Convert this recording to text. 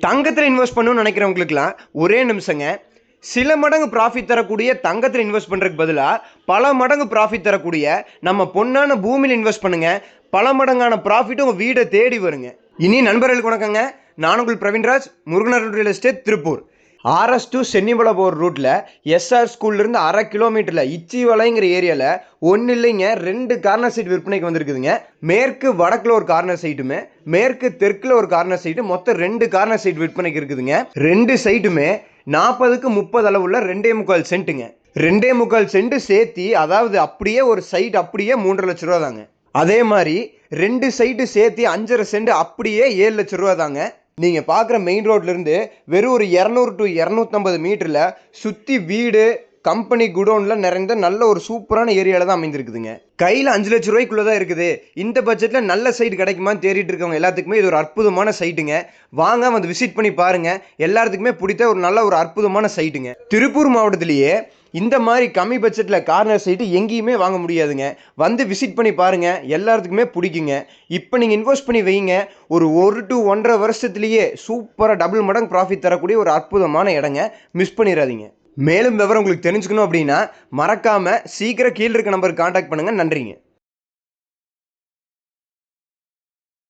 தங்கத்தில் இன்வெஸ்ட் பண்ணணும்னு நினைக்கிறவங்களுக்குலாம் ஒரே நிமிஷங்க. சில மடங்கு ப்ராஃபிட் தரக்கூடிய தங்கத்தில் இன்வெஸ்ட் பண்ணுறதுக்கு பதிலாக பல மடங்கு ப்ராஃபிட் தரக்கூடிய நம்ம பொன்னான பூமியில் இன்வெஸ்ட் பண்ணுங்க. பல மடங்கான ப்ராஃபிட் உங்கள் வீடை தேடி வருங்க. இனி நண்பர்களுக்கு வணக்கங்க. நான் உங்கள் Praveenraj, Muruganar real estate, Tiruppur. RS to Chennimalai போகிற ரூட்டில் எஸ்ஆர் ஸ்கூல்லேருந்து 1/2 கிலோமீட்டரில் இச்சிவலைங்கிற ஏரியாவில் ஒன்றும் இல்லைங்க, 2 கார்னர் சைட் விற்பனைக்கு வந்திருக்குதுங்க. மேற்கு வடக்கில் ஒரு கார்னர் சைட்டுமே, மேற்கு தெற்கில் ஒரு கார்னர் சைட்டு, மொத்தம் 2 கார்னர் சைட் விற்பனைக்கு இருக்குதுங்க. 2 சைட்டுமே 40க்கு 30 அளவுள்ள 2.25 சென்ட்டுங்க. 2.25 சென்ட் சேர்த்தி, அதாவது அப்படியே ஒரு சைட் அப்படியே 3.5 லட்ச ரூபா தாங்க. அதே மாதிரி 2 சைட்டு சேர்த்தி 5.5 சென்ட் அப்படியே 7 லட்ச ரூபா தாங்க. நீங்கள் பார்க்குற மெயின் ரோட்லேருந்து வெறும் ஒரு 200 to 250 மீட்டரில் சுற்றி வீடு, கம்பெனி, குடோனில் நிறைந்த நல்ல ஒரு சூப்பரான ஏரியாவில் தான் அமைந்திருக்குதுங்க. கையில் 5 லட்ச ரூபாய்க்குள்ளே தான் இருக்குது. இந்த பட்ஜெட்டில் நல்ல சைட் கிடைக்குமான்னு தேடிட்டு இருக்கவங்க எல்லாத்துக்குமே இது ஒரு அற்புதமான சைட்டுங்க. வாங்க வந்து விசிட் பண்ணி பாருங்கள். எல்லாத்துக்குமே பிடித்த ஒரு நல்ல ஒரு அற்புதமான சைட்டுங்க. திருப்பூர் மாவட்டத்திலேயே இந்த மாதிரி கம்மி பட்ஜெட்டில் கார்னர் சைட்டு எங்கேயுமே வாங்க முடியாதுங்க. வந்து விசிட் பண்ணி பாருங்கள், எல்லாத்துக்குமே பிடிக்குங்க. இப்போ நீங்கள் இன்வெஸ்ட் பண்ணி வைங்க, ஒரு 1 to 1.5 வருஷத்துலேயே சூப்பராக டபுள் மடங்கு ப்ராஃபிட் தரக்கூடிய ஒரு அற்புதமான இடங்க. மிஸ் பண்ணிடாதீங்க. மேலும் விவரம் உங்களுக்கு தெரிஞ்சுக்கணும் அப்படின்னா மறக்காமல் சீக்கிரம் கீழே இருக்க நம்பருக்கு கான்டாக்ட் பண்ணுங்கள். நன்றிங்க.